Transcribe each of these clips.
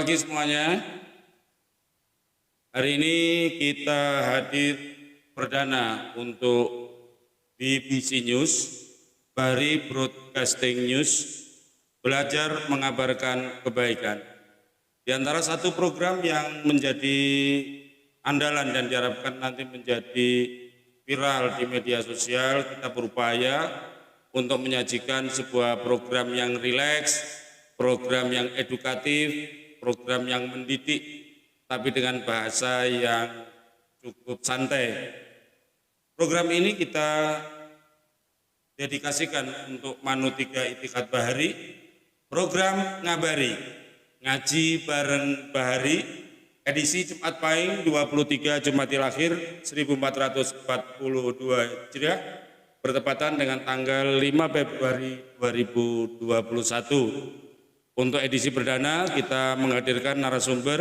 pagi semuanya. Hari ini kita hadir perdana untuk BBC News, Bahari Broadcasting News, belajar mengabarkan kebaikan. Di antara satu program yang menjadi andalan dan diharapkan nanti menjadi viral di media sosial, kita berupaya untuk menyajikan sebuah program yang rileks, program yang edukatif, program yang mendidik, tapi dengan bahasa yang cukup santai. Program ini kita dedikasikan untuk Manu 3 Itikad Bahari, program Ngabari, Ngaji Bareng Bahari, edisi Jumat Pahing 23 Jumatil Akhir 1442 Hijriah, bertepatan dengan tanggal 5 Februari 2021. Untuk edisi perdana kita menghadirkan narasumber,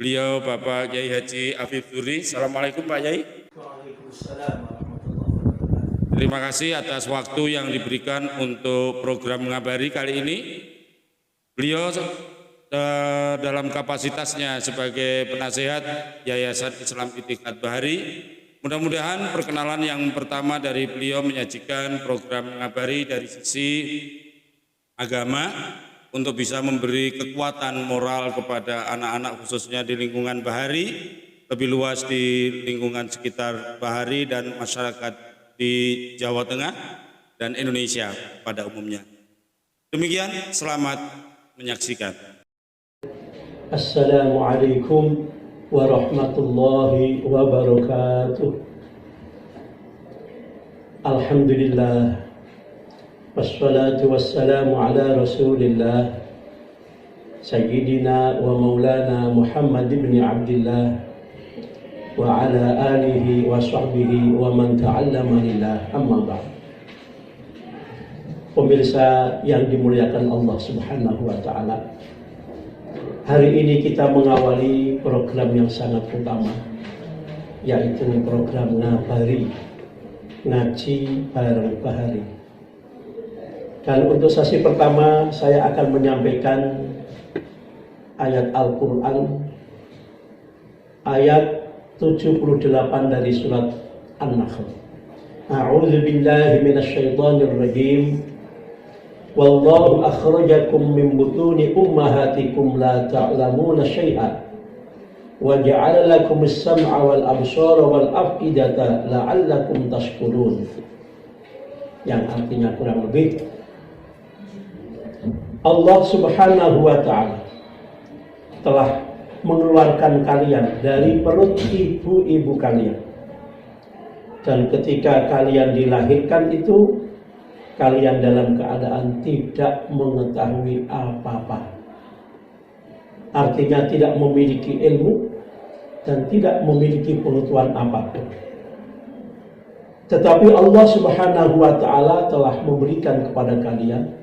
beliau Bapak Kiai Haji Afif Duri. Assalamualaikum Pak Kiai. Waalaikumsalam warahmatullahi wabarakatuh. Terima kasih atas waktu yang diberikan untuk program Ngabari kali ini. Beliau dalam kapasitasnya sebagai penasehat Yayasan Islam Itikad Bahari. Mudah-mudahan perkenalan yang pertama dari beliau menyajikan program Ngabari dari sisi agama, untuk bisa memberi kekuatan moral kepada anak-anak khususnya di lingkungan Bahari, lebih luas di lingkungan sekitar Bahari dan masyarakat di Jawa Tengah dan Indonesia pada umumnya. Demikian, selamat menyaksikan. Assalamualaikum warahmatullahi wabarakatuh. Alhamdulillah, wassalatu wassalamu ala rasulillah Sayyidina wa maulana Muhammad ibn Abdillah wa ala alihi wa sahbihi wa man ta'allama lillah, amma ba'd. Pemirsa yang dimuliakan Allah Subhanahu wa ta'ala, hari ini kita mengawali program yang sangat utama, yaitu program Ngabari, Ngaji Bareng Bahari. Dan untuk sesi pertama saya akan menyampaikan ayat Al-Quran, ayat 78 dari surat An-Nahl. A'udzu billahi minasyaitonir rajim. Wallahu akhrajakum min butuni ummahatikum la ta'lamuna syai'an wa ja'ala lakumus sam'a wal absara wal af'idata la'allakum tashkurun. Yang artinya kurang lebih, Allah Subhanahu wa ta'ala telah mengeluarkan kalian dari perut ibu-ibu kalian, dan ketika kalian dilahirkan itu kalian dalam keadaan tidak mengetahui apa-apa, artinya tidak memiliki ilmu dan tidak memiliki pengetahuan apapun. Tetapi Allah Subhanahu wa ta'ala telah memberikan kepada kalian,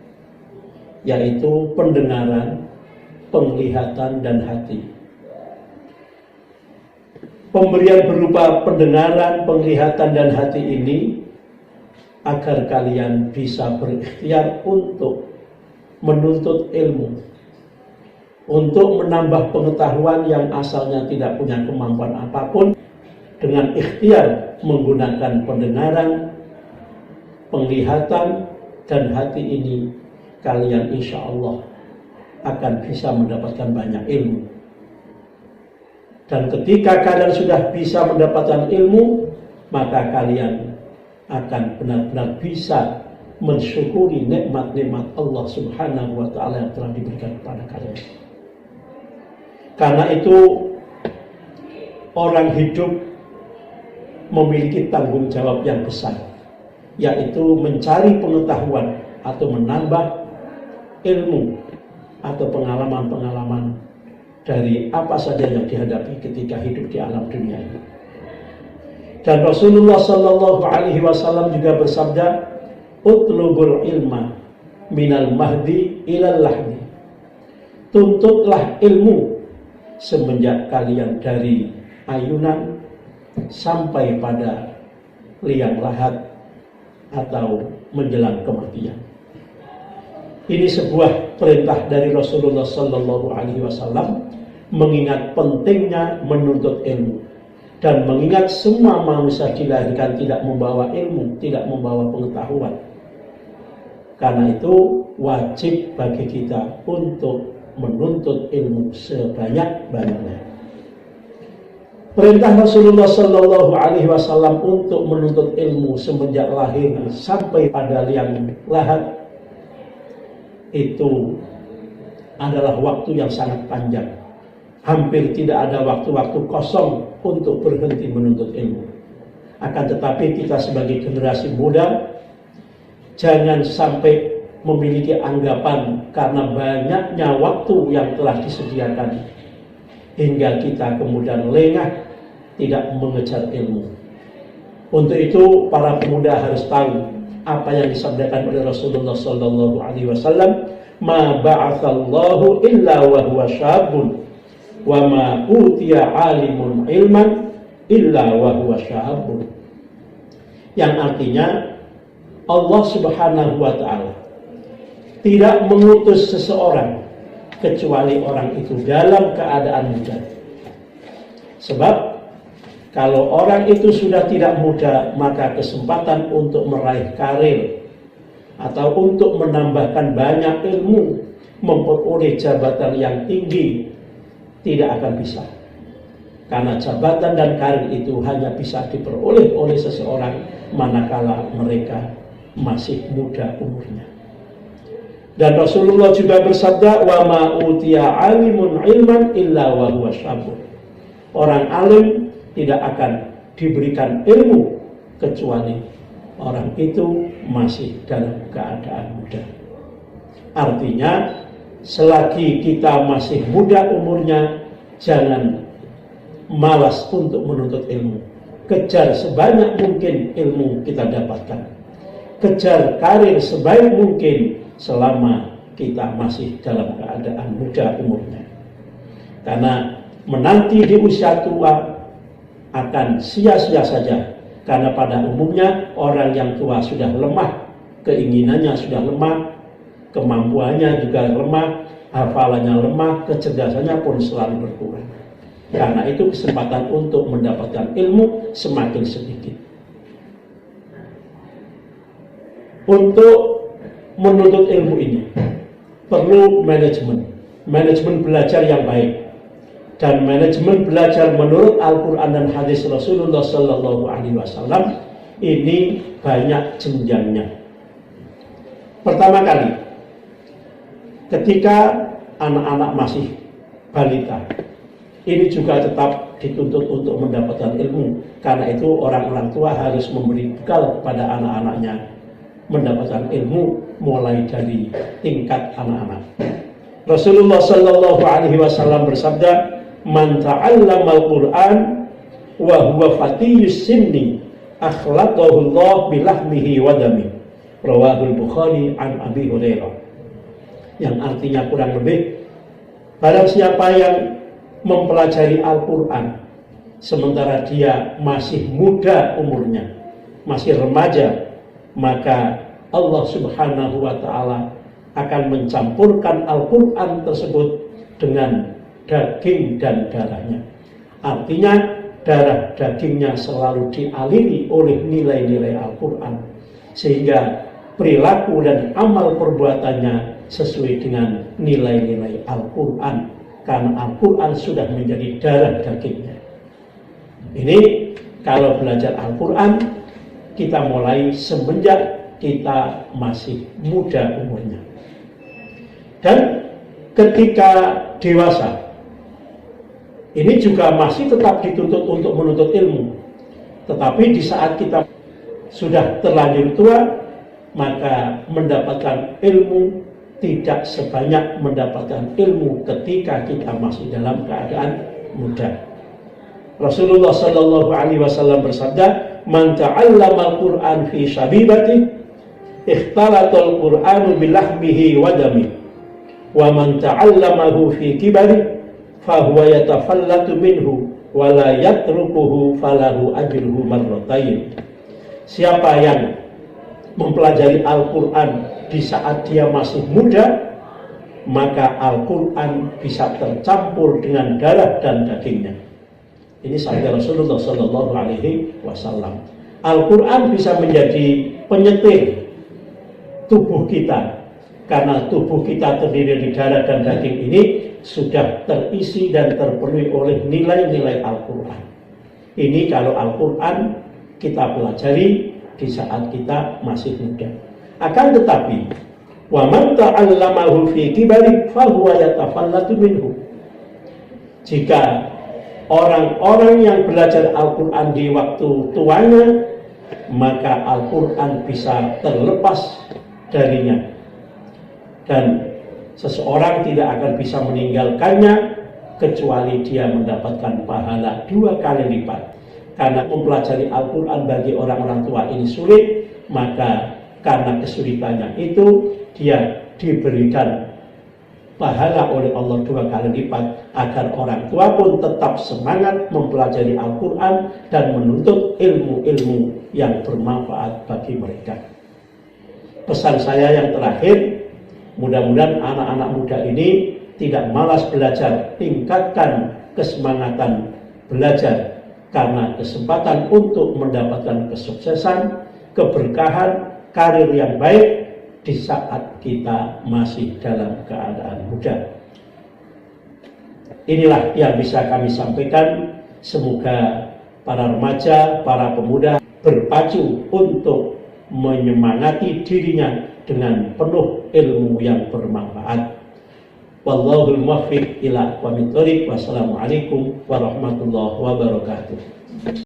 yaitu pendengaran, penglihatan, dan hati. Pemberian berupa pendengaran, penglihatan, dan hati ini agar kalian bisa berikhtiar untuk menuntut ilmu, untuk menambah pengetahuan yang asalnya tidak punya kemampuan apapun. Dengan ikhtiar menggunakan pendengaran, penglihatan, dan hati ini, kalian insya Allah akan bisa mendapatkan banyak ilmu. Dan ketika kalian sudah bisa mendapatkan ilmu, maka kalian akan benar-benar bisa mensyukuri nikmat-nikmat Allah Subhanahu wa ta'ala yang telah diberikan kepada kalian. Karena itu orang hidup memiliki tanggung jawab yang besar, yaitu mencari pengetahuan atau menambah ilmu atau pengalaman-pengalaman dari apa saja yang dihadapi ketika hidup di alam dunia ini. Dan Rasulullah Sallallahu Alaihi Wasallam juga bersabda, "Utlubul ilma minal mahdi ilal lahdi." Tuntutlah ilmu semenjak kalian dari ayunan sampai pada liang lahat atau menjelang kematian. Ini sebuah perintah dari Rasulullah Sallallahu Alaihi Wasallam, mengingat pentingnya menuntut ilmu dan mengingat semua manusia dilahirkan tidak membawa ilmu, tidak membawa pengetahuan. Karena itu wajib bagi kita untuk menuntut ilmu sebanyak-banyaknya. Perintah Rasulullah Sallallahu Alaihi Wasallam untuk menuntut ilmu semenjak lahir sampai pada liang lahat itu adalah waktu yang sangat panjang. Hampir tidak ada waktu-waktu kosong untuk berhenti menuntut ilmu. Akan tetapi kita sebagai generasi muda jangan sampai memiliki anggapan karena banyaknya waktu yang telah disediakan hingga kita kemudian lengah tidak mengejar ilmu. Untuk itu para pemuda harus tahu apa yang disabdakan oleh Rasulullah Sallallahu Alaihi Wasallam, ma ba'atsallahu illa wa huwa syabun wa ma utiya alimun ilman illa wa huwa syabun. Yang artinya Allah Subhanahu wa taala tidak mengutus seseorang kecuali orang itu dalam keadaan muda. Sebab kalau orang itu sudah tidak muda, maka kesempatan untuk meraih karir atau untuk menambahkan banyak ilmu, memperoleh jabatan yang tinggi tidak akan bisa. Karena jabatan dan karir itu hanya bisa diperoleh oleh seseorang manakala mereka masih muda umurnya. Dan Rasulullah juga bersabda, wa ma utiya alimun ilman illa wa huwa syabun. Orang alim tidak akan diberikan ilmu kecuali orang itu masih dalam keadaan muda. Artinya selagi kita masih muda umurnya, jangan malas untuk menuntut ilmu. Kejar sebanyak mungkin ilmu kita dapatkan. Kejar karir sebaik mungkin selama kita masih dalam keadaan muda umurnya. Karena menanti di usia tua akan sia-sia saja. Karena pada umumnya orang yang tua sudah lemah, keinginannya sudah lemah, kemampuannya juga lemah, hafalannya lemah, kecerdasannya pun selalu berkurang. Karena itu kesempatan untuk mendapatkan ilmu semakin sedikit. Untuk menuntut ilmu ini perlu manajemen belajar yang baik, dan manajemen belajar menurut Al-Quran dan hadis Rasulullah Sallallahu Alaihi Wasallam ini banyak jenjangnya. Pertama kali, ketika anak-anak masih balita, ini juga tetap dituntut untuk mendapatkan ilmu. Karena itu orang-orang tua harus memberi bekal kepada anak-anaknya mendapatkan ilmu mulai dari tingkat anak-anak. Rasulullah Sallallahu Alaihi Wasallam bersabda, man ta'allama al-Qur'an wa huwa fatiyus sinni akhlaqahu Allah bilahmihi wa dami. Rawahul Bukhari an Abi Hurairah. Yang artinya kurang lebih, barang siapa yang mempelajari Al-Quran sementara dia masih muda umurnya, masih remaja, maka Allah Subhanahu wa ta'ala akan mencampurkan Al-Quran tersebut dengan daging dan darahnya. Artinya darah dagingnya selalu dialiri oleh nilai-nilai Al-Quran, sehingga perilaku dan amal perbuatannya sesuai dengan nilai-nilai Al-Quran, karena Al-Quran sudah menjadi darah dagingnya. Ini kalau belajar Al-Quran kita mulai semenjak kita masih muda umurnya. Dan ketika dewasa, ini juga masih tetap dituntut untuk menuntut ilmu. Tetapi di saat kita sudah terlanjur tua, maka mendapatkan ilmu tidak sebanyak mendapatkan ilmu ketika kita masih dalam keadaan muda. Rasulullah Sallallahu Alaihi Wasallam bersabda, man ta'allama al-Qur'an fi syabibati ikhtalatul Qur'anu bilahmihi wa dami, wa man ta'allamahu fi kibari fahuwa yatafallatu minhu wa la yatrukuhu falahu ajruhu marratain. Siapa yang mempelajari Al-Quran di saat dia masih muda, maka Al-Quran bisa tercampur dengan darah dan dagingnya. Ini sabda Rasulullah Sallallahu Alaihi Wasallam. Al-Quran bisa menjadi penyetir tubuh kita, karena tubuh kita terdiri dari darah dan daging ini sudah terisi dan terpenuhi oleh nilai-nilai Al-Quran. Ini kalau Al-Quran kita pelajari di saat kita masih muda. Akan tetapi, wa man ta'allamahu fi kibari fahuwa yatafallatu minhu. Jika orang-orang yang belajar Al-Quran di waktu tuanya, maka Al-Quran bisa terlepas darinya, dan seseorang tidak akan bisa meninggalkannya kecuali dia mendapatkan pahala 2 kali lipat. Karena mempelajari Al-Quran bagi orang-orang tua ini sulit, maka karena kesulitannya itu dia diberikan pahala oleh Allah 2 kali lipat, agar orang tua pun tetap semangat mempelajari Al-Quran dan menuntut ilmu-ilmu yang bermanfaat bagi mereka. Pesan saya yang terakhir, mudah-mudahan anak-anak muda ini tidak malas belajar, tingkatkan kesemangatan belajar, karena kesempatan untuk mendapatkan kesuksesan, keberkahan, karir yang baik di saat kita masih dalam keadaan muda. Inilah yang bisa kami sampaikan. Semoga para remaja, para pemuda berpacu untuk menyemangati dirinya dengan penuh ilmu yang bermanfaat. Wallahul muwaffiq ila aqwamit thoriq. Wassalamualaikum warahmatullahi wabarakatuh.